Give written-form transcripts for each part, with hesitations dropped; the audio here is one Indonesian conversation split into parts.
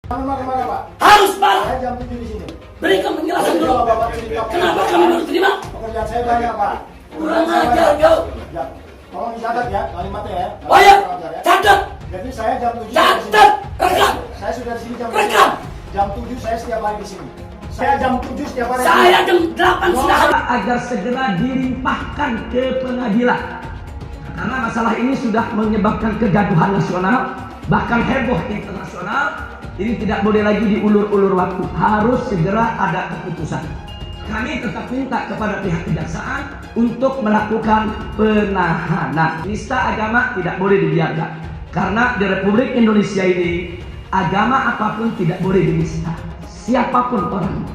Kemana, Pak? Harus, Pak. Saya jam 7 di sini. Berikan penjelasan dulu. Kenapa kami baru terima? Pekerjaan saya banyak, Pak. Kurang ajar kau. Ya, tolong dicatat ya kalimatnya ya. Oh ya, catat. Jadi saya jam 7 Catat, rekam. Saya sudah di sini jam 7. Rekam. Jam 7 saya setiap hari di sini. Saya jam 7 setiap hari. Saya jam 8 sudah. Agar segera dilimpahkan ke pengadilan. Karena masalah ini sudah menyebabkan kegaduhan nasional, bahkan heboh internasional. Ini tidak boleh lagi diulur-ulur waktu, harus segera ada keputusan. Kami tetap minta kepada pihak kejaksaan untuk melakukan penahanan. Nista agama tidak boleh dibiarkan, karena di Republik Indonesia ini agama apapun tidak boleh dinista. Siapapun orangnya,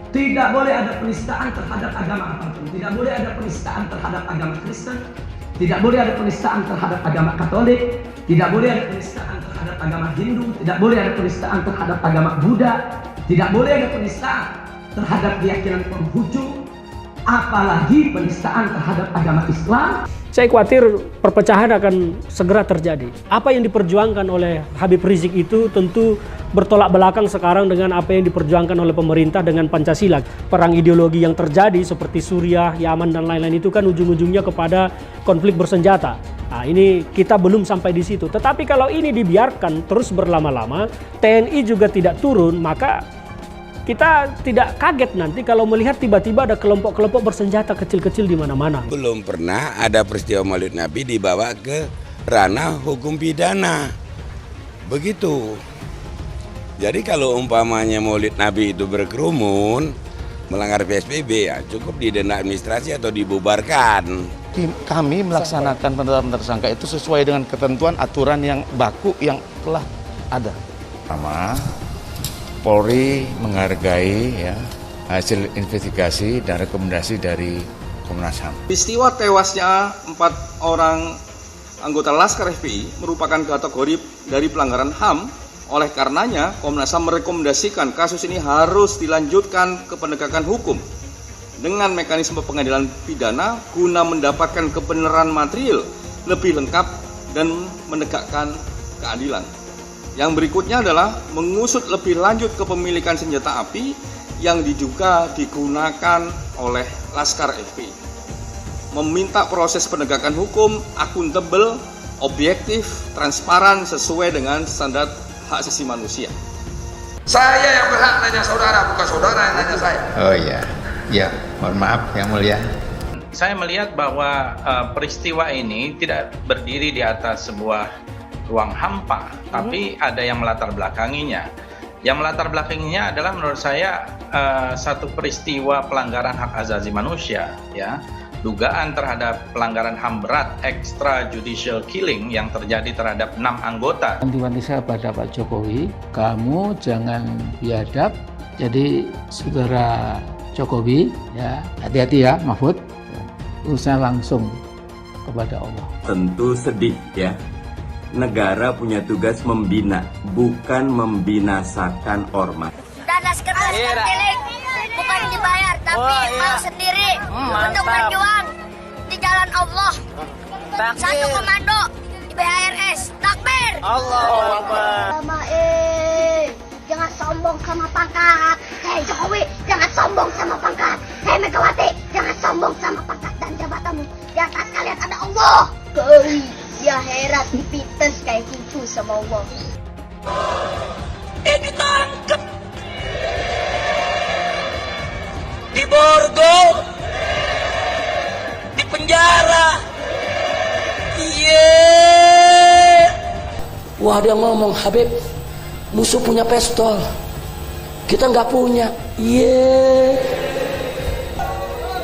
tidak boleh ada penistaan terhadap agama apapun. Tidak boleh ada penistaan terhadap agama Kristen, tidak boleh ada penistaan terhadap agama Katolik, tidak boleh ada penistaan terhadap agama Hindu, tidak boleh ada penistaan terhadap agama Buddha, tidak boleh ada penistaan terhadap keyakinan Konghucu, apalagi penistaan terhadap agama Islam. Saya khawatir perpecahan akan segera terjadi. Apa yang diperjuangkan oleh Habib Rizik itu tentu bertolak belakang sekarang dengan apa yang diperjuangkan oleh pemerintah dengan Pancasila. Perang ideologi yang terjadi seperti Suriah, Yaman dan lain-lain itu kan ujung-ujungnya kepada konflik bersenjata. Nah, ini kita belum sampai di situ. Tetapi kalau ini dibiarkan terus berlama-lama, TNI juga tidak turun, maka kita tidak kaget nanti kalau melihat tiba-tiba ada kelompok-kelompok bersenjata kecil-kecil di mana-mana. Belum pernah ada peristiwa Maulid Nabi dibawa ke ranah hukum pidana. Begitu. Jadi kalau umpamanya Maulid Nabi itu berkerumun, melanggar PSBB, ya cukup didenda administrasi atau dibubarkan. Kami melaksanakan penetapan tersangka itu sesuai dengan ketentuan aturan yang baku yang telah ada. Pertama, Polri menghargai ya, hasil investigasi dan rekomendasi dari Komnas HAM. Peristiwa tewasnya 4 orang anggota Laskar FPI merupakan kategori dari pelanggaran HAM. Oleh karenanya, Komnas HAM merekomendasikan kasus ini harus dilanjutkan ke penegakan hukum dengan mekanisme pengadilan pidana guna mendapatkan kebenaran material lebih lengkap dan menegakkan keadilan. Yang berikutnya adalah mengusut lebih lanjut kepemilikan senjata api yang diduga digunakan oleh Laskar FPI. Meminta proses penegakan hukum akuntabel, objektif, transparan sesuai dengan standar hak asasi manusia. Saya yang berhak nanya saudara, bukan saudara yang nanya saya. Oh iya, ya mohon maaf yang mulia. Saya melihat bahwa peristiwa ini tidak berdiri di atas sebuah ruang hampa, tapi ada yang melatar belakanginya. Yang melatar belakanginya adalah menurut saya satu peristiwa pelanggaran hak asasi manusia, ya, dugaan terhadap pelanggaran HAM berat extrajudicial killing yang terjadi terhadap 6 anggota. Wanti-wanti saya pada Pak Jokowi, kamu jangan biadab. Jadi saudara Jokowi, ya hati-hati ya Mahfud, urusan langsung kepada Allah. Tentu sedih ya. Negara punya tugas membina, bukan membinasakan ormas. Dana sekretaris bukan dibayar, tapi mau sendiri untuk berjuang di jalan Allah. Satu komando di BHRS. Takbir! Allahu Akbar. Jangan sombong sama pangkat. Hei Jokowi, jangan sombong sama pangkat. Hei Megawati, jangan sombong sama pangkat dan jabatanmu. Di atas kalian ada Allah. Di akhirat dipites kayak gitu sama Allah. Ditangkap, diborgo, di penjara. Wah, dia ngomong, Habib, musuh punya pistol, kita nggak punya.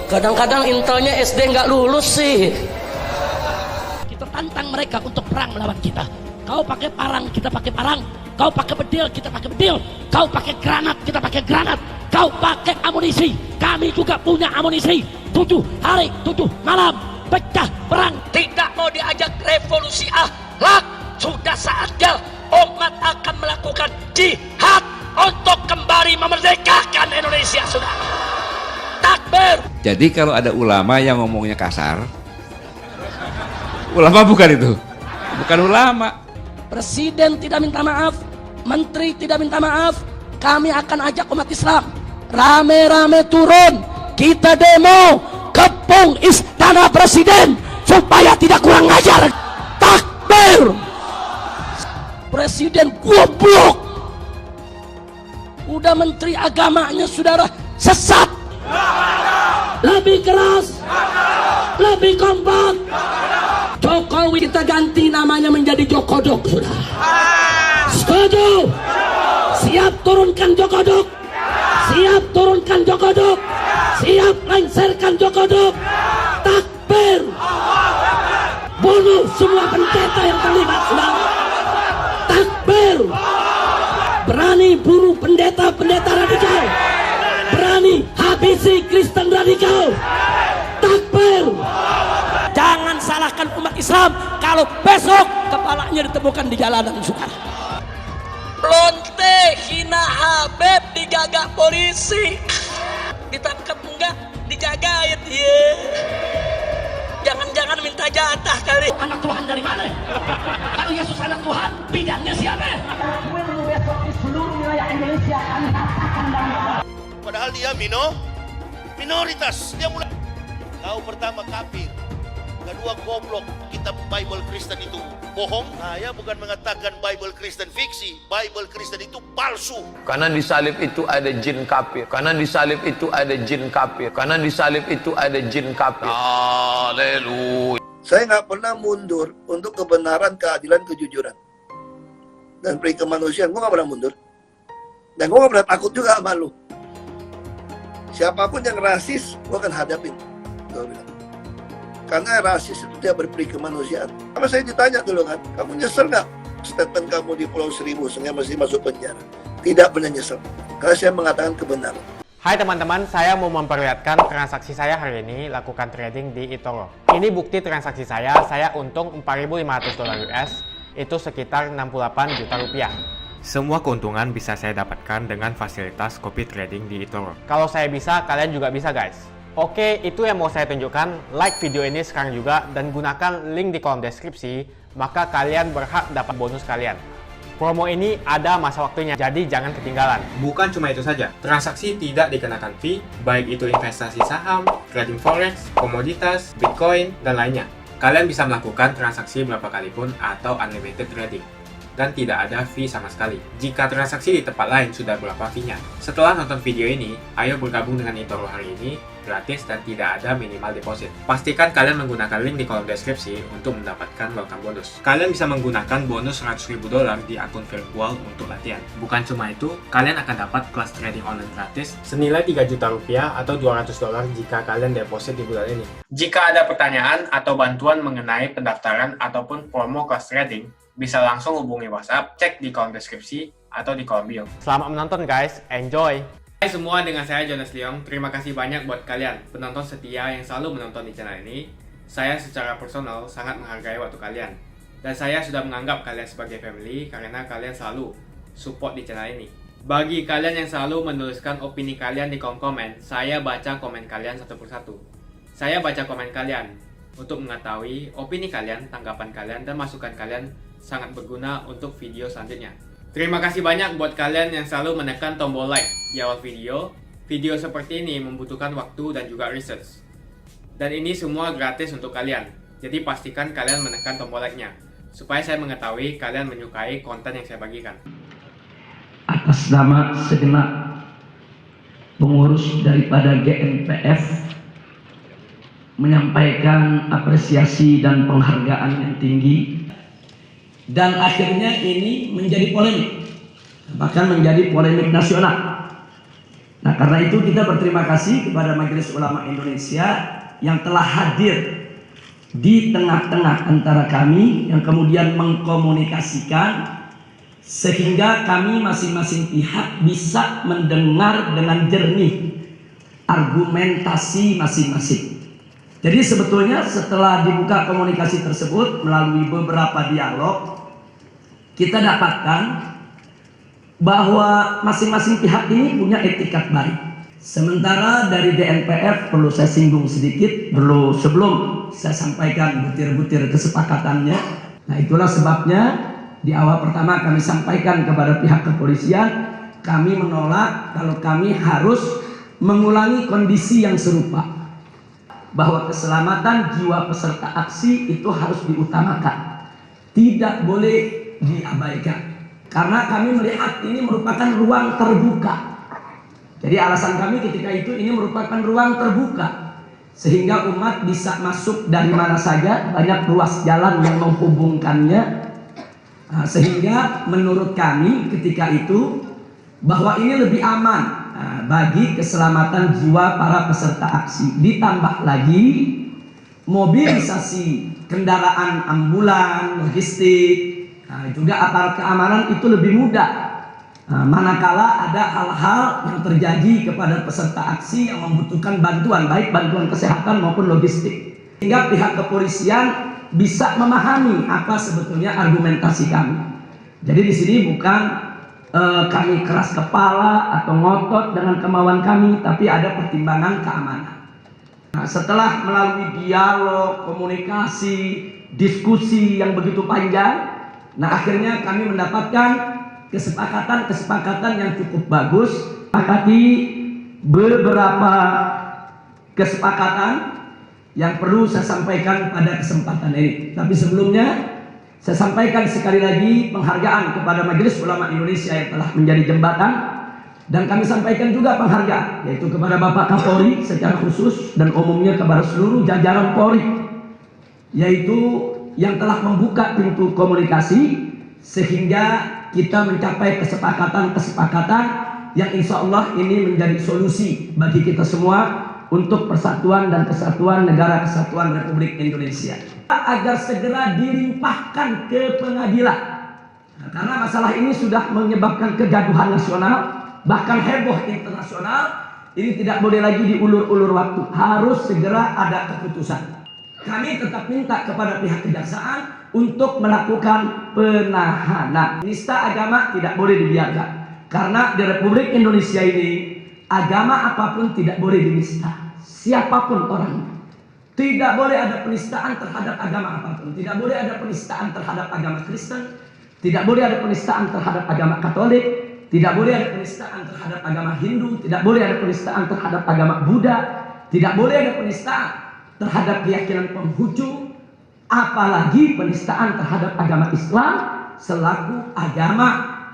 Kadang-kadang intelnya SD nggak lulus sih. Tantang mereka untuk perang melawan kita. Kau pakai parang, kita pakai parang. Kau pakai bedil, kita pakai bedil. Kau pakai granat, kita pakai granat. Kau pakai amunisi, kami juga punya amunisi. 7 hari, 7 malam, pecah perang. Tidak mau diajak revolusi akhlak. Sudah saatnya umat akan melakukan jihad untuk kembali memerdekakan Indonesia, saudara. Takbir. Jadi kalau ada ulama yang ngomongnya kasar, ulama bukan itu, bukan ulama. Presiden tidak minta maaf, Menteri tidak minta maaf, kami akan ajak umat Islam rame-rame turun, kita demo kepung istana presiden supaya tidak kurang ajar. Takbir! Presiden goblok, udah menteri agamanya saudara sesat. Lebih keras, lebih kompak. Jokowi kita ganti namanya menjadi Jokodok, sudah. Setuju? Siap turunkan Jokodok, siap turunkan Jokodok, siap lengserkan Jokodok. Takbir! Bunuh semua pendeta yang terlibat, sudah. Takbir! Berani bunuh pendeta-pendeta radikal, berani habisi Kristen radikal. Takbir! Jangan salahkan umat Islam kalau besok kepalanya ditemukan di jalanan, saudara. Lonte hina Habib dijaga polisi, ditangkap enggak dijagain, jangan-jangan minta jatah kali. Anak Tuhan dari mana? Kalau Yesus anak Tuhan, bidangnya siapa? Seluruh wilayah Indonesia kami katakan dan padahal dia minoritas. Dia mulai kau pertama kafir, kedua goblok. Kitab Bible Kristen itu bohong. Saya bukan mengatakan Bible Kristen fiksi, Bible Kristen itu palsu. Karena di salib itu ada jin kafir. Karena di salib itu ada jin kafir. Karena di salib itu ada jin kafir. Haleluya. Saya nggak pernah mundur untuk kebenaran, keadilan, kejujuran dan peri kemanusiaan. Gue nggak pernah mundur. Dan gue nggak pernah takut juga sama lu. Siapapun yang rasis, gue akan hadapin. Gue bilang. Karena rasis itu tidak berperi kemanusiaan. Karena saya ditanya dulu kan, kamu nyesel nggak statement kamu di Pulau Seribu sehingga masih masuk penjara? Tidak pernah nyesel. Karena saya mengatakan kebenaran. Hai teman-teman, saya mau memperlihatkan transaksi saya hari ini lakukan trading di eToro. Ini bukti transaksi saya untung $4.500 US, itu sekitar 68 juta rupiah. Semua keuntungan bisa saya dapatkan dengan fasilitas copy trading di eToro. Kalau saya bisa, kalian juga bisa guys. Oke, itu yang mau saya tunjukkan. Like video ini sekarang juga dan gunakan link di kolom deskripsi, maka kalian berhak dapat bonus kalian. Promo ini ada masa waktunya, jadi jangan ketinggalan. Bukan cuma itu saja, transaksi tidak dikenakan fee, baik itu investasi saham, trading forex, komoditas, bitcoin, dan lainnya. Kalian bisa melakukan transaksi berapa kali pun atau unlimited trading. Dan tidak ada fee sama sekali. Jika transaksi di tempat lain sudah berapa fee-nya. Setelah nonton video ini, ayo bergabung dengan eToro hari ini, gratis dan tidak ada minimal deposit. Pastikan kalian menggunakan link di kolom deskripsi untuk mendapatkan welcome bonus. Kalian bisa menggunakan bonus $100.000 di akun virtual untuk latihan. Bukan cuma itu, kalian akan dapat kelas trading online gratis senilai 3 juta rupiah atau $200 jika kalian deposit di bulan ini. Jika ada pertanyaan atau bantuan mengenai pendaftaran ataupun promo kelas trading, bisa langsung hubungi WhatsApp, cek di kolom deskripsi atau di kolom bio. Selamat menonton guys, enjoy! Hai semua, dengan saya Jonas Leong. Terima kasih banyak buat kalian, penonton setia yang selalu menonton di channel ini. Saya secara personal sangat menghargai waktu kalian. Dan saya sudah menganggap kalian sebagai family karena kalian selalu support di channel ini. Bagi kalian yang selalu menuliskan opini kalian di kolom komen, saya baca komen kalian satu persatu. Saya baca komen kalian untuk mengetahui opini kalian, tanggapan kalian, dan masukan kalian sangat berguna untuk video selanjutnya. Terima kasih banyak buat kalian yang selalu menekan tombol like di awal video. Video seperti ini membutuhkan waktu dan juga research. Dan ini semua gratis untuk kalian. Jadi pastikan kalian menekan tombol like-nya supaya saya mengetahui kalian menyukai konten yang saya bagikan. Atas nama segenap pengurus daripada GNPF menyampaikan apresiasi dan penghargaan yang tinggi. Dan akhirnya ini menjadi polemik, bahkan menjadi polemik nasional. Nah, karena itu kita berterima kasih kepada Majelis Ulama Indonesia yang telah hadir di tengah-tengah antara kami, yang kemudian mengkomunikasikan sehingga kami masing-masing pihak bisa mendengar dengan jernih argumentasi masing-masing. Jadi sebetulnya setelah dibuka komunikasi tersebut melalui beberapa dialog, kita dapatkan bahwa masing-masing pihak ini punya etikat baik. Sementara dari GNPF perlu saya singgung sedikit, sebelum saya sampaikan butir-butir kesepakatannya. Nah, itulah sebabnya di awal pertama kami sampaikan kepada pihak kepolisian, kami menolak kalau kami harus mengulangi kondisi yang serupa, bahwa keselamatan jiwa peserta aksi itu harus diutamakan, tidak boleh diabaikan, karena kami melihat ini merupakan ruang terbuka. Jadi alasan kami ketika itu ini merupakan ruang terbuka, sehingga umat bisa masuk dari mana saja, banyak ruas jalan yang menghubungkannya. Sehingga menurut kami ketika itu bahwa ini lebih aman bagi keselamatan jiwa para peserta aksi. Ditambah lagi mobilisasi kendaraan ambulan, logistik, juga aparat keamanan itu lebih mudah. Manakala ada hal-hal yang terjadi kepada peserta aksi yang membutuhkan bantuan, baik bantuan kesehatan maupun logistik, sehingga pihak kepolisian bisa memahami apa sebetulnya argumentasi kami. Jadi di sini bukan kami keras kepala atau ngotot dengan kemauan kami, tapi ada pertimbangan keamanan. Nah, setelah melalui dialog, komunikasi, diskusi yang begitu panjang, nah akhirnya kami mendapatkan kesepakatan yang cukup bagus. Sepakati beberapa kesepakatan yang perlu saya sampaikan pada kesempatan ini. Tapi sebelumnya saya sampaikan sekali lagi penghargaan kepada Majelis Ulama Indonesia yang telah menjadi jembatan, dan kami sampaikan juga penghargaan yaitu kepada Bapak Kapolri secara khusus dan umumnya kepada seluruh jajaran Polri, yaitu yang telah membuka pintu komunikasi sehingga kita mencapai kesepakatan yang insya Allah ini menjadi solusi bagi kita semua untuk persatuan dan kesatuan Negara Kesatuan Republik Indonesia, agar segera dilimpahkan ke pengadilan. Karena masalah ini sudah menyebabkan kegaduhan nasional, bahkan heboh internasional. Ini tidak boleh lagi diulur-ulur waktu, harus segera ada keputusan. Kami tetap minta kepada pihak kejaksaan untuk melakukan penahanan. Penista agama tidak boleh dibiarkan, karena di Republik Indonesia ini agama apapun tidak boleh dinista, siapapun orangnya. Tidak boleh ada penistaan terhadap agama apapun. Tidak boleh ada penistaan terhadap agama Kristen, tidak boleh ada penistaan terhadap agama Katolik, tidak boleh ada penistaan terhadap agama Hindu, tidak boleh ada penistaan terhadap agama Buddha, tidak boleh ada penistaan terhadap keyakinan Konghucu, apalagi penistaan terhadap agama Islam selaku agama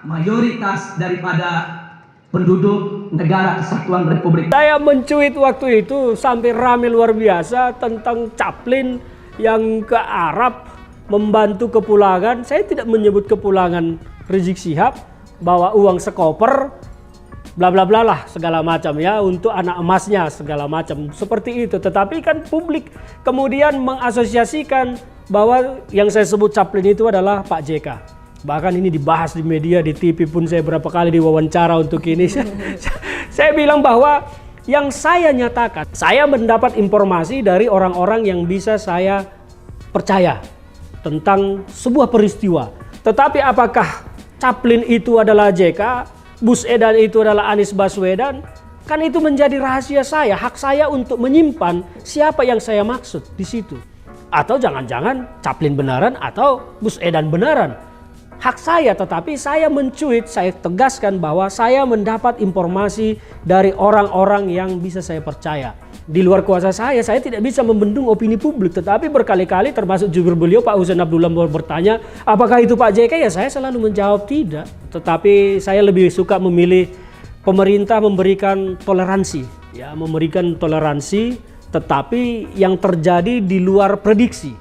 mayoritas daripada penduduk Negara Kesatuan Republik. Saya mencuit waktu itu sampai rame luar biasa tentang Chaplin yang ke Arab membantu kepulangan. Saya tidak menyebut kepulangan Rizik Syihab, bawa uang sekoper, bla bla bla lah segala macam ya untuk anak emasnya segala macam seperti itu. Tetapi kan publik kemudian mengasosiasikan bahwa yang saya sebut Chaplin itu adalah Pak JK. Bahkan ini dibahas di media, di TV pun saya berapa kali diwawancara untuk ini. Saya bilang bahwa yang saya nyatakan, saya mendapat informasi dari orang-orang yang bisa saya percaya tentang sebuah peristiwa. Tetapi apakah Chaplin itu adalah JK, Bus Edan itu adalah Anies Baswedan? Kan itu menjadi rahasia saya, hak saya untuk menyimpan siapa yang saya maksud di situ. Atau jangan-jangan Chaplin benaran atau Bus Edan benaran. Hak saya, tetapi saya mencuit, saya tegaskan bahwa saya mendapat informasi dari orang-orang yang bisa saya percaya. Di luar kuasa saya tidak bisa membendung opini publik. Tetapi berkali-kali termasuk jubir beliau Pak Hussein Abdullah bertanya, apakah itu Pak JK? Ya saya selalu menjawab tidak. Tetapi saya lebih suka memilih pemerintah memberikan toleransi. Ya, memberikan toleransi, tetapi yang terjadi di luar prediksi.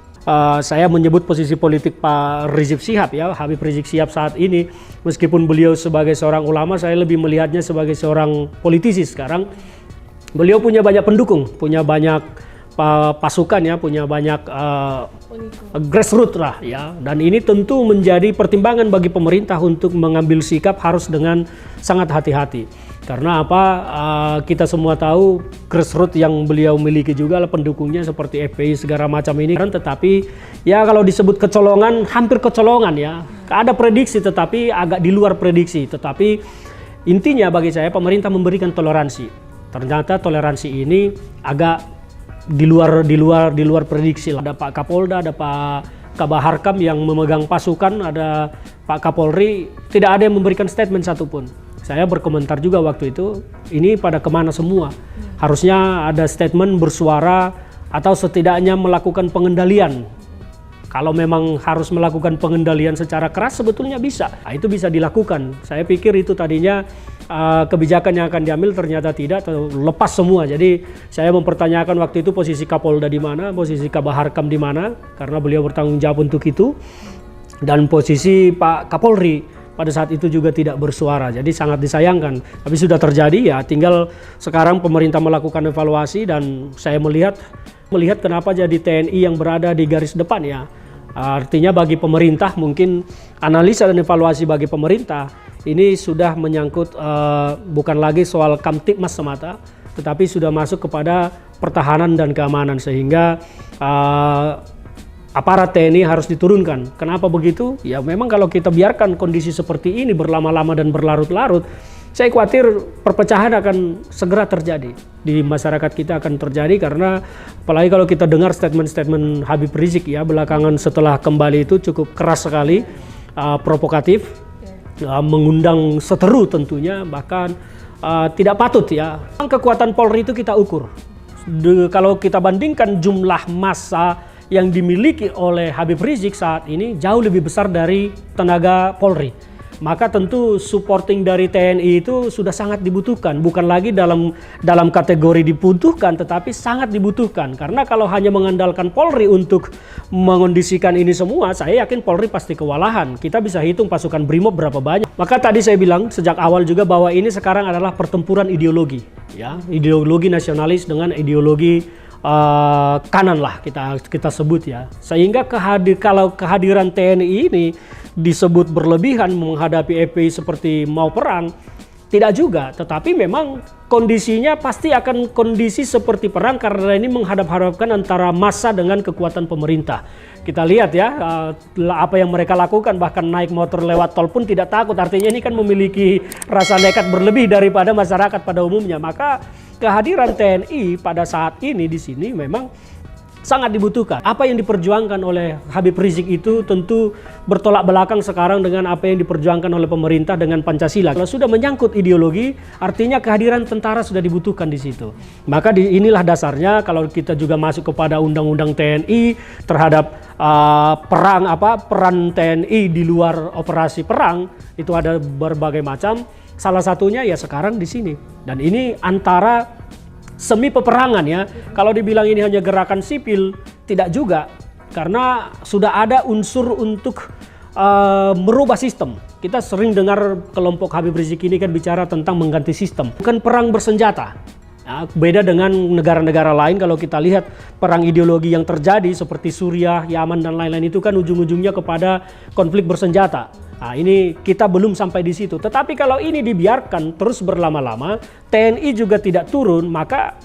Saya menyebut posisi politik Pak Rizik Syihab ya, Habib Rizik Syihab saat ini, meskipun beliau sebagai seorang ulama, saya lebih melihatnya sebagai seorang politisi sekarang. Beliau punya banyak pendukung, punya banyak pasukan ya, punya banyak grassroots lah ya, dan ini tentu menjadi pertimbangan bagi pemerintah untuk mengambil sikap harus dengan sangat hati-hati. Karena apa? Kita semua tahu grassroots yang beliau miliki juga lah pendukungnya seperti FPI segala macam ini. Tetapi ya kalau disebut kecolongan, hampir kecolongan ya. Ada prediksi tetapi agak di luar prediksi. Tetapi intinya bagi saya pemerintah memberikan toleransi. Ternyata toleransi ini agak di luar prediksi lah. Ada Pak Kapolda, ada Pak Kabaharkam yang memegang pasukan, ada Pak Kapolri, tidak ada yang memberikan statement satupun. Saya berkomentar juga waktu itu, ini pada kemana semua? Harusnya ada statement bersuara atau setidaknya melakukan pengendalian. Kalau memang harus melakukan pengendalian secara keras sebetulnya bisa. Nah, itu bisa dilakukan. Saya pikir itu tadinya kebijakan yang akan diambil ternyata tidak, atau lepas semua. Jadi saya mempertanyakan waktu itu posisi Kapolda di mana, posisi Kabaharkam di mana, karena beliau bertanggung jawab untuk itu. Dan posisi Pak Kapolri pada saat itu juga tidak bersuara. Jadi sangat disayangkan. Tapi sudah terjadi ya, tinggal sekarang pemerintah melakukan evaluasi dan saya melihat kenapa jadi TNI yang berada di garis depan ya. Artinya bagi pemerintah mungkin analisa dan evaluasi bagi pemerintah ini sudah menyangkut bukan lagi soal Kamtibmas semata, tetapi sudah masuk kepada pertahanan dan keamanan, sehingga aparat TNI harus diturunkan. Kenapa begitu? Ya memang kalau kita biarkan kondisi seperti ini berlama-lama dan berlarut-larut, saya khawatir perpecahan akan segera terjadi di masyarakat kita, akan terjadi karena apalagi kalau kita dengar statement-statement Habib Rizik ya belakangan setelah kembali itu cukup keras sekali, provokatif, mengundang seteru tentunya, bahkan tidak patut ya. Kekuatan Polri itu kita ukur. Kalau kita bandingkan jumlah massa yang dimiliki oleh Habib Rizik saat ini jauh lebih besar dari tenaga Polri. Maka tentu supporting dari TNI itu sudah sangat dibutuhkan, bukan lagi dalam kategori dibutuhkan, tetapi sangat dibutuhkan. Karena kalau hanya mengandalkan Polri untuk mengondisikan ini semua, saya yakin Polri pasti kewalahan. Kita bisa hitung pasukan Brimob berapa banyak. Maka tadi saya bilang sejak awal juga bahwa ini sekarang adalah pertempuran ideologi, ya, ideologi nasionalis dengan ideologi kanan lah kita sebut ya. Sehingga kalau kehadiran TNI ini disebut berlebihan menghadapi FPI seperti mau perang, tidak juga, tetapi memang kondisinya pasti akan kondisi seperti perang karena ini menghadap-hadapkan antara massa dengan kekuatan pemerintah. Kita lihat ya apa yang mereka lakukan, bahkan naik motor lewat tol pun tidak takut, artinya ini kan memiliki rasa nekat berlebih daripada masyarakat pada umumnya. Maka kehadiran TNI pada saat ini di sini memang sangat dibutuhkan. Apa yang diperjuangkan oleh Habib Rizik itu tentu bertolak belakang sekarang dengan apa yang diperjuangkan oleh pemerintah dengan Pancasila. Kalau sudah menyangkut ideologi, artinya kehadiran tentara sudah dibutuhkan di situ. Maka inilah dasarnya kalau kita juga masuk kepada undang-undang TNI terhadap peran TNI di luar operasi perang, itu ada berbagai macam. Salah satunya ya sekarang di sini. Dan ini antara semi peperangan ya. Kalau dibilang ini hanya gerakan sipil, tidak juga. Karena sudah ada unsur untuk merubah sistem. Kita sering dengar kelompok Habib Rizik ini kan bicara tentang mengganti sistem. Bukan perang bersenjata. Ya, beda dengan negara-negara lain, kalau kita lihat perang ideologi yang terjadi seperti Suriah, Yaman dan lain-lain itu kan ujung-ujungnya kepada konflik bersenjata. Nah, ini kita belum sampai di situ. Tetapi kalau ini dibiarkan terus berlama-lama, TNI juga tidak turun, maka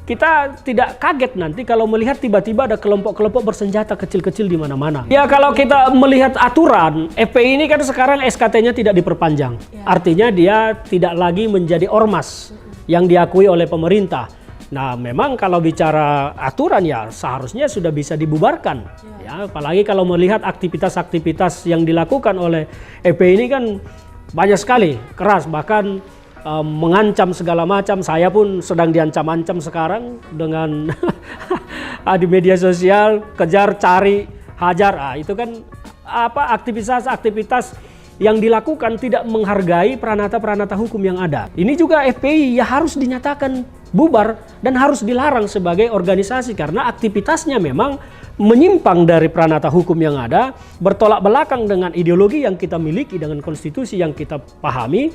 kita tidak kaget nanti kalau melihat tiba-tiba ada kelompok-kelompok bersenjata kecil-kecil di mana-mana. Ya kalau kita melihat aturan, FPI ini kan sekarang SKT-nya tidak diperpanjang. Artinya dia tidak lagi menjadi ormas yang diakui oleh pemerintah. Nah, memang kalau bicara aturan ya seharusnya sudah bisa dibubarkan. Ya, apalagi kalau melihat aktivitas-aktivitas yang dilakukan oleh FPI ini kan banyak sekali, keras, bahkan mengancam segala macam. Saya pun sedang diancam-ancam sekarang dengan di media sosial, kejar, cari, hajar. Nah, itu kan aktivitas yang dilakukan tidak menghargai peranata-peranata hukum yang ada. Ini juga FPI ya harus dinyatakan bubar dan harus dilarang sebagai organisasi karena aktivitasnya memang menyimpang dari peranata hukum yang ada, bertolak belakang dengan ideologi yang kita miliki, dengan konstitusi yang kita pahami,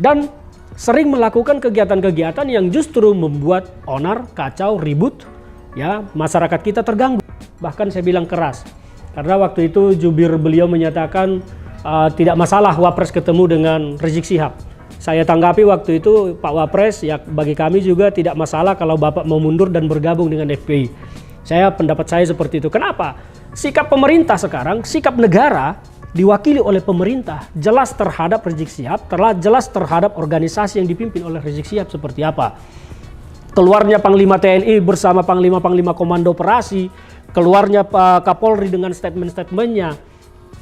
dan sering melakukan kegiatan-kegiatan yang justru membuat onar, kacau, ribut, ya masyarakat kita terganggu. Bahkan saya bilang keras, karena waktu itu jubir beliau menyatakan tidak masalah Wapres ketemu dengan Rizik Syihab. Saya tanggapi waktu itu, Pak Wapres, ya bagi kami juga tidak masalah kalau Bapak mau mundur dan bergabung dengan FPI. Pendapat saya seperti itu. Kenapa? Sikap pemerintah sekarang, sikap negara diwakili oleh pemerintah, jelas terhadap Rizik Syihab, jelas terhadap organisasi yang dipimpin oleh Rizik Syihab seperti apa. Keluarnya Panglima TNI bersama Panglima-Panglima Komando Operasi, keluarnya Pak Kapolri dengan statement-statementnya,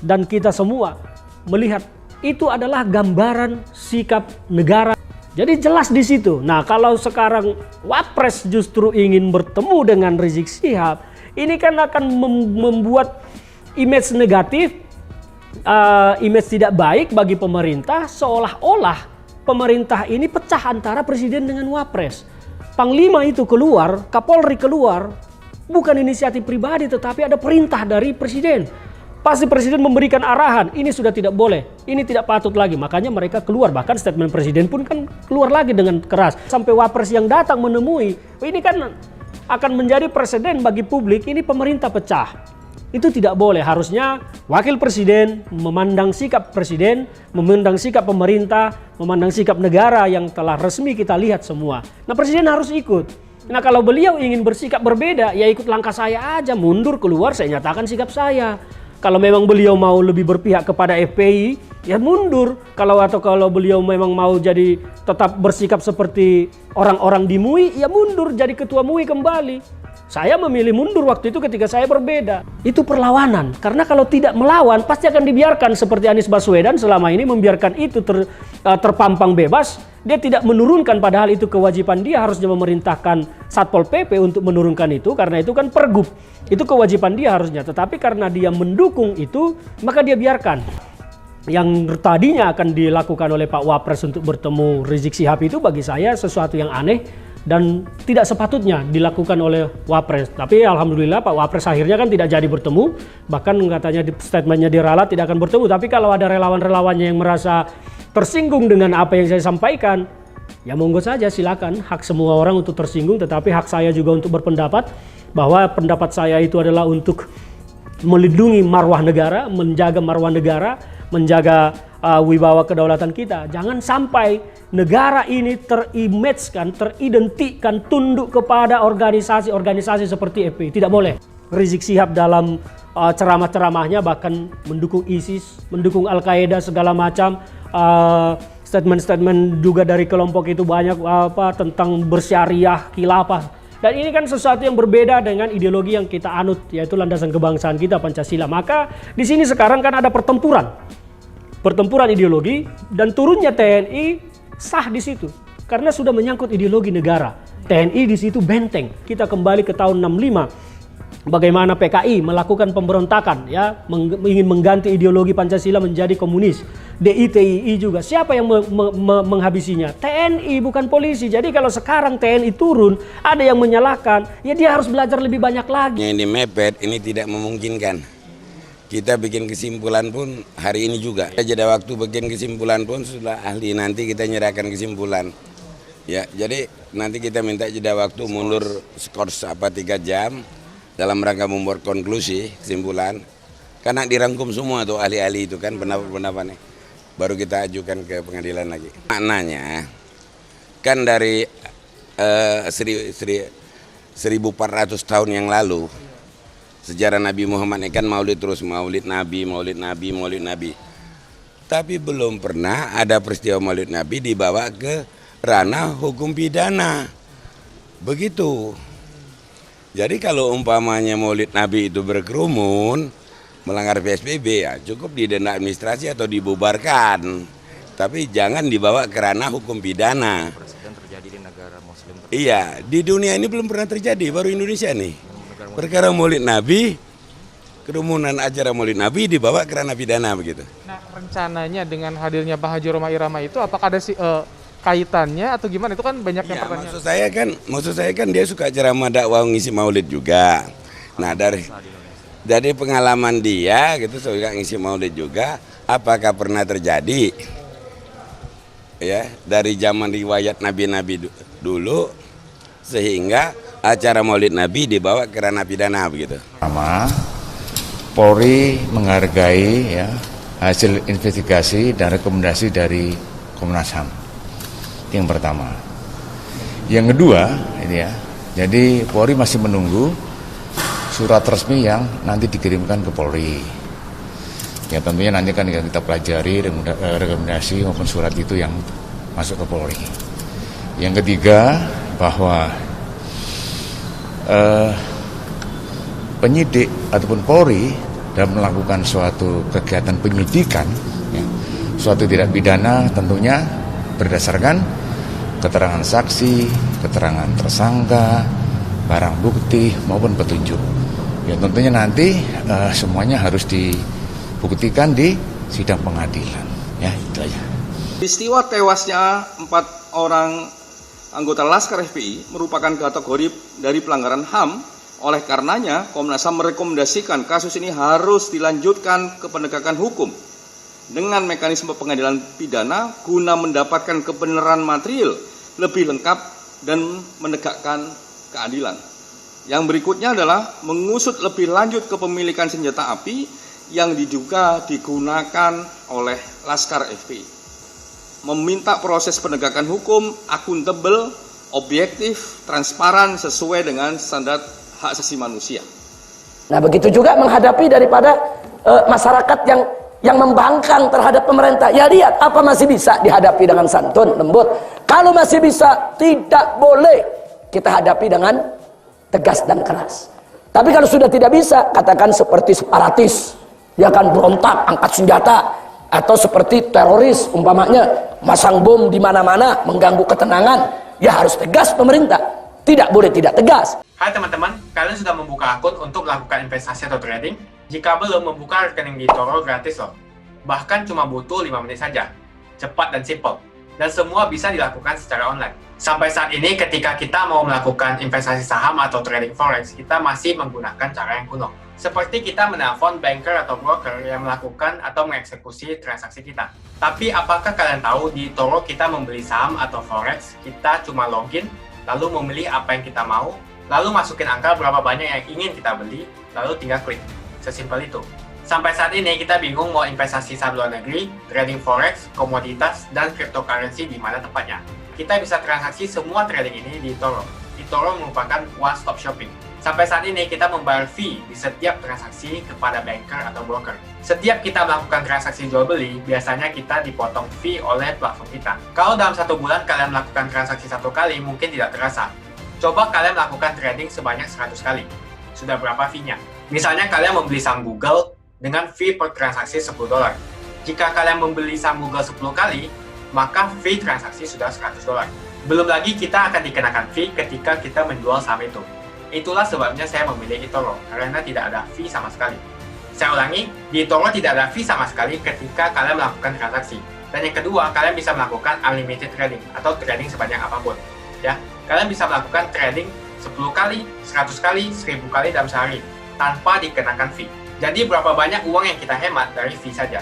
dan kita semua melihat itu adalah gambaran sikap negara. Jadi jelas di situ. Nah, kalau sekarang Wapres justru ingin bertemu dengan Rizik Syihab, ini kan akan membuat image negatif, image tidak baik bagi pemerintah, seolah-olah pemerintah ini pecah antara presiden dengan Wapres. Panglima itu keluar, Kapolri keluar, bukan inisiatif pribadi tetapi ada perintah dari presiden. Pasti presiden memberikan arahan, ini sudah tidak boleh, ini tidak patut lagi. Makanya mereka keluar, bahkan statement presiden pun kan keluar lagi dengan keras. Sampai Wapres yang datang menemui, ini kan akan menjadi presiden bagi publik, ini pemerintah pecah. Itu tidak boleh, harusnya wakil presiden memandang sikap presiden, memandang sikap pemerintah, memandang sikap negara yang telah resmi kita lihat semua. Nah, presiden harus ikut. Nah, kalau beliau ingin bersikap berbeda, ya ikut langkah saya aja, mundur keluar, saya nyatakan sikap saya. Kalau memang beliau mau lebih berpihak kepada FPI, ya mundur. Kalau beliau memang mau jadi tetap bersikap seperti orang-orang di MUI, ya mundur jadi ketua MUI kembali. Saya memilih mundur waktu itu ketika saya berbeda. Itu perlawanan. Karena kalau tidak melawan, pasti akan dibiarkan seperti Anies Baswedan selama ini membiarkan itu terpampang bebas. Dia tidak menurunkan, padahal itu kewajiban dia, harusnya memerintahkan Satpol PP untuk menurunkan itu, karena itu kan pergub. Itu kewajiban dia harusnya, tetapi karena dia mendukung itu, maka dia biarkan. Yang tadinya akan dilakukan oleh Pak Wapres untuk bertemu Rizik Syihab itu bagi saya sesuatu yang aneh dan tidak sepatutnya dilakukan oleh Wapres. Tapi alhamdulillah Pak Wapres akhirnya kan tidak jadi bertemu, bahkan katanya di statementnya diralat tidak akan bertemu. Tapi kalau ada relawan-relawannya yang merasa tersinggung dengan apa yang saya sampaikan, ya monggo saja, silakan, hak semua orang untuk tersinggung, tetapi hak saya juga untuk berpendapat bahwa pendapat saya itu adalah untuk melindungi marwah negara, menjaga marwah negara, menjaga wibawa kedaulatan kita. Jangan sampai negara ini terimage-kan, teridentikkan tunduk kepada organisasi-organisasi seperti FPI. Tidak boleh. Rizik Syihab dalam ceramah-ceramahnya bahkan mendukung ISIS, mendukung Al-Qaeda segala macam. Statement-statement juga dari kelompok itu banyak tentang bersyariah, khilafah. Dan ini kan sesuatu yang berbeda dengan ideologi yang kita anut, yaitu landasan kebangsaan kita, Pancasila. Maka di sini sekarang kan ada pertempuran ideologi, dan turunnya TNI sah di situ karena sudah menyangkut ideologi negara. TNI di situ benteng. Kita kembali ke tahun 65. Bagaimana PKI melakukan pemberontakan, ya, ingin mengganti ideologi Pancasila menjadi komunis. DITII juga, siapa yang menghabisinya? TNI, bukan polisi. Jadi kalau sekarang TNI turun, ada yang menyalahkan, ya dia harus belajar lebih banyak lagi. Yang mepet ini tidak memungkinkan. Kita bikin kesimpulan pun hari ini juga. Jeda waktu bikin kesimpulan pun sudah ahli, nanti kita nyerahkan kesimpulan. Ya, jadi nanti kita minta jeda waktu mundur skor 3 jam. Dalam rangka membuat konklusi, kesimpulan, karena dirangkum semua tuh ahli-ahli itu kan pendapat-pendapatnya, baru kita ajukan ke pengadilan lagi. Maknanya kan dari 1400 tahun yang lalu sejarah Nabi Muhammad ini kan maulid terus, maulid Nabi. Tapi belum pernah ada peristiwa maulid Nabi dibawa ke ranah hukum pidana. Begitu. Jadi kalau umpamanya maulid Nabi itu berkerumun, melanggar PSBB, ya cukup didenda administrasi atau dibubarkan. Tapi jangan dibawa ke ranah hukum pidana. Presiden terjadi di negara muslim. Iya, di dunia ini belum pernah terjadi, baru Indonesia nih. Perkara maulid Nabi, kerumunan acara maulid Nabi dibawa ke ranah pidana begitu. Nah, rencananya dengan hadirnya Pak Haji Roma Irama itu apakah ada kaitannya atau gimana? Itu kan banyak yang pertanyaan. Maksud saya kan dia suka ceramah dakwah ngisi maulid juga. Nah, dari pengalaman dia gitu suka ngisi maulid juga, apakah pernah terjadi ya dari zaman riwayat nabi-nabi dulu sehingga acara maulid Nabi dibawa ke ranah pidana begitu. Pertama, Polri menghargai ya hasil investigasi dan rekomendasi dari Komnas HAM. Yang pertama. Yang kedua, ini ya. Jadi Polri masih menunggu surat resmi yang nanti dikirimkan ke Polri. Ya tentunya nanti kan kita pelajari rekomendasi maupun surat itu yang masuk ke Polri. Yang ketiga, bahwa penyidik ataupun Polri dalam melakukan suatu kegiatan penyidikan, ya, suatu tindak pidana tentunya berdasarkan keterangan saksi, keterangan tersangka, barang bukti maupun petunjuk. Ya tentunya nanti semuanya harus dibuktikan di sidang pengadilan. Ya itu aja. Peristiwa tewasnya 4 orang anggota Laskar FPI merupakan kategori dari pelanggaran HAM. Oleh karenanya, Komnas HAM merekomendasikan kasus ini harus dilanjutkan ke penegakan hukum dengan mekanisme pengadilan pidana guna mendapatkan kebenaran material lebih lengkap dan menegakkan keadilan. Yang berikutnya adalah mengusut lebih lanjut kepemilikan senjata api yang diduga digunakan oleh Laskar FPI. Meminta proses penegakan hukum akuntabel, objektif, transparan sesuai dengan standar hak asasi manusia. Nah begitu juga menghadapi daripada masyarakat yang membangkang terhadap pemerintah. Ya lihat apa masih bisa dihadapi dengan santun, lembut. Kalau masih bisa, tidak boleh kita hadapi dengan tegas dan keras. Tapi kalau sudah tidak bisa, katakan seperti separatis, dia akan berontak, angkat senjata, atau seperti teroris umpamanya masang bom di mana-mana mengganggu ketenangan, ya harus tegas pemerintah, tidak boleh tidak tegas. Hai teman-teman, kalian sudah membuka akun untuk melakukan investasi atau trading? Jika belum, membuka rekening di eToro gratis loh. Bahkan cuma butuh 5 menit saja, cepat dan simple, dan semua bisa dilakukan secara online. Sampai saat ini ketika kita mau melakukan investasi saham atau trading forex, kita masih menggunakan cara yang kuno. Seperti kita menelpon banker atau broker yang melakukan atau mengeksekusi transaksi kita. Tapi apakah kalian tahu di eToro kita membeli saham atau forex, kita cuma login, lalu memilih apa yang kita mau, lalu masukin angka berapa banyak yang ingin kita beli, lalu tinggal klik. Sesimpel itu. Sampai saat ini kita bingung mau investasi saham luar negeri, trading forex, komoditas, dan cryptocurrency di mana tepatnya. Kita bisa transaksi semua trading ini di eToro. eToro merupakan one-stop shopping. Sampai saat ini kita membayar fee di setiap transaksi kepada banker atau broker. Setiap kita melakukan transaksi jual beli, biasanya kita dipotong fee oleh platform kita. Kalau dalam 1 bulan kalian melakukan transaksi 1 kali, mungkin tidak terasa. Coba kalian melakukan trading sebanyak 100 kali. Sudah berapa fee-nya? Misalnya kalian membeli saham Google dengan fee per transaksi $10. Jika kalian membeli saham Google 10 kali, maka fee transaksi sudah $100. Belum lagi kita akan dikenakan fee ketika kita menjual saham itu. Itulah sebabnya saya memilih eToro, karena tidak ada fee sama sekali. Saya ulangi, di eToro tidak ada fee sama sekali ketika kalian melakukan transaksi. Dan yang kedua, kalian bisa melakukan unlimited trading, atau trading sebanyak apapun. Ya, kalian bisa melakukan trading 10 kali, 100 kali, 1000 kali dalam sehari, tanpa dikenakan fee. Jadi berapa banyak uang yang kita hemat dari fee saja.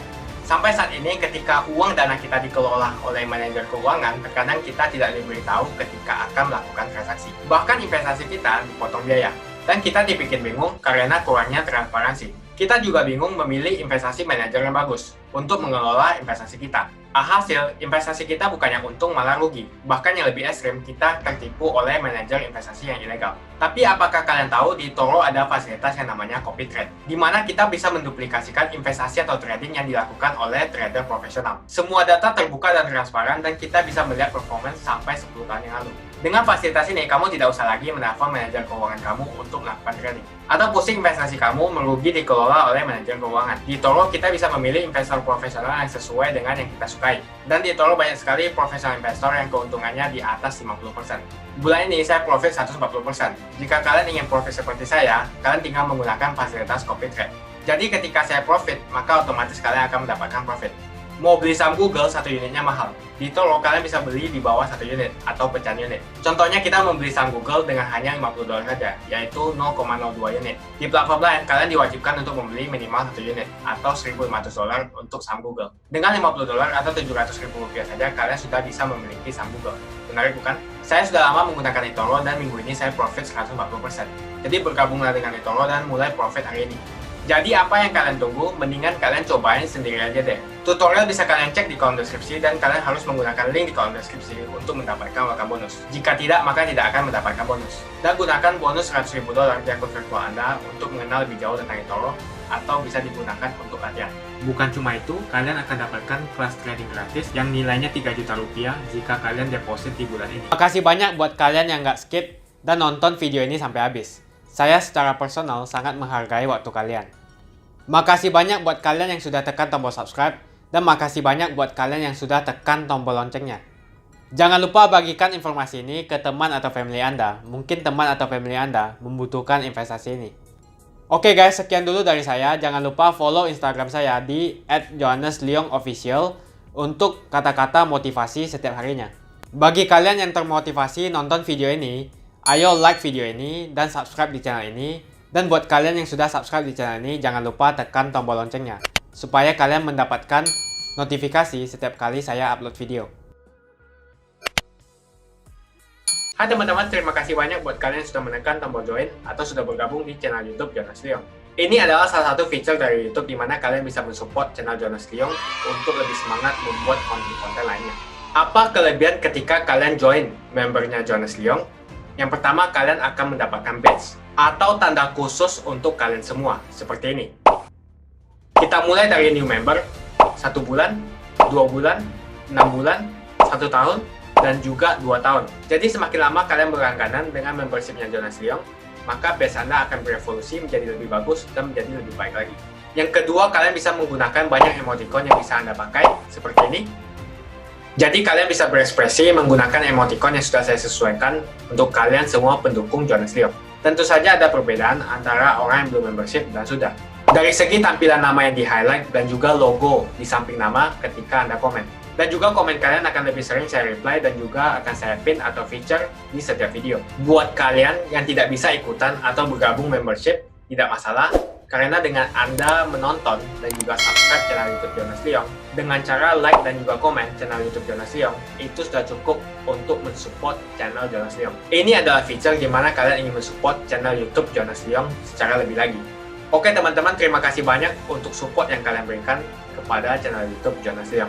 Sampai saat ini ketika uang dana kita dikelola oleh manajer keuangan, terkadang kita tidak diberitahu ketika akan melakukan transaksi. Bahkan investasi kita dipotong biaya. Dan kita dibikin bingung karena kurangnya transparansi. Kita juga bingung memilih investasi manajer yang bagus untuk mengelola investasi kita. Alhasil, investasi kita bukannya untung malah rugi. Bahkan yang lebih ekstrim, kita tertipu oleh manajer investasi yang ilegal. Tapi apakah kalian tahu di eToro ada fasilitas yang namanya copy trade, di mana kita bisa menduplikasikan investasi atau trading yang dilakukan oleh trader profesional. Semua data terbuka dan transparan dan kita bisa melihat performance sampai 10 tahun yang lalu. Dengan fasilitas ini, kamu tidak usah lagi menelpon manajer keuangan kamu untuk melakukan trading. Atau pusing investasi kamu merugi dikelola oleh manajer keuangan. Di eToro kita bisa memilih investor profesional yang sesuai dengan yang kita sukai. Dan di eToro banyak sekali profesional investor yang keuntungannya di atas 50%. Bulan ini saya profit 140%. Jika kalian ingin profit seperti saya, kalian tinggal menggunakan fasilitas copy trade. Jadi ketika saya profit, maka otomatis kalian akan mendapatkan profit. Mau beli saham Google, 1 unitnya mahal. Di eToro kalian bisa beli di bawah 1 unit atau pecahan unit. Contohnya kita membeli saham Google dengan hanya $50 saja, yaitu 0,02 unit. Di platform lain, kalian diwajibkan untuk membeli minimal 1 unit atau $1.500 untuk saham Google. Dengan $50 atau Rp700.000 saja, kalian sudah bisa memiliki saham Google. Menarik bukan? Saya sudah lama menggunakan eToro dan minggu ini saya profit 140%. Jadi bergabunglah dengan eToro dan mulai profit hari ini. Jadi apa yang kalian tunggu? Mendingan kalian cobain sendiri aja deh. Tutorial bisa kalian cek di kolom deskripsi dan kalian harus menggunakan link di kolom deskripsi untuk mendapatkan welcome bonus. Jika tidak, maka tidak akan mendapatkan bonus. Dan gunakan bonus $100.000 di akun virtual Anda untuk mengenal lebih jauh tentang eToro atau bisa digunakan untuk latihan. Bukan cuma itu, kalian akan dapatkan kelas trading gratis yang nilainya Rp3 juta jika kalian deposit di bulan ini. Makasih banyak buat kalian yang nggak skip dan nonton video ini sampai habis. Saya secara personal sangat menghargai waktu kalian. Makasih banyak buat kalian yang sudah tekan tombol subscribe, dan makasih banyak buat kalian yang sudah tekan tombol loncengnya. Jangan lupa bagikan informasi ini ke teman atau family Anda. Mungkin teman atau family Anda membutuhkan investasi ini. Oke guys, sekian dulu dari saya. Jangan lupa follow Instagram saya di @johannesleongofficial untuk kata-kata motivasi setiap harinya. Bagi kalian yang termotivasi nonton video ini, ayo like video ini dan subscribe di channel ini. Dan buat kalian yang sudah subscribe di channel ini, jangan lupa tekan tombol loncengnya supaya kalian mendapatkan notifikasi setiap kali saya upload video. Hai teman-teman, terima kasih banyak buat kalian yang sudah menekan tombol join atau sudah bergabung di channel YouTube Jonas Leong. Ini adalah salah satu fitur dari YouTube di mana kalian bisa mensupport channel Jonas Leong untuk lebih semangat membuat konten-konten lainnya. Apa kelebihan ketika kalian join membernya Jonas Leong? Yang pertama, kalian akan mendapatkan badge atau tanda khusus untuk kalian semua, seperti ini. Kita mulai dari new member, 1 bulan, 2 bulan, 6 bulan, 1 tahun, dan juga 2 tahun. Jadi semakin lama kalian berlangganan dengan membershipnya Jonas Leong, maka badge Anda akan berevolusi menjadi lebih bagus dan menjadi lebih baik lagi. Yang kedua, kalian bisa menggunakan banyak emoticon yang bisa Anda pakai, seperti ini. Jadi kalian bisa berekspresi menggunakan emoticon yang sudah saya sesuaikan untuk kalian semua pendukung Jonas Leong. Tentu saja ada perbedaan antara orang yang belum membership dan sudah. Dari segi tampilan nama yang di-highlight dan juga logo di samping nama ketika Anda komen. Dan juga komen kalian akan lebih sering saya reply dan juga akan saya pin atau feature di setiap video. Buat kalian yang tidak bisa ikutan atau bergabung membership, tidak masalah. Karena dengan Anda menonton dan juga subscribe channel YouTube Jonas Leong, dengan cara like dan juga komen channel YouTube Jonas Leong, itu sudah cukup untuk mensupport channel Jonas Leong. Ini adalah fitur di mana kalian ingin mensupport channel YouTube Jonas Leong secara lebih lagi. Oke teman-teman, terima kasih banyak untuk support yang kalian berikan kepada channel YouTube Jonas Leong.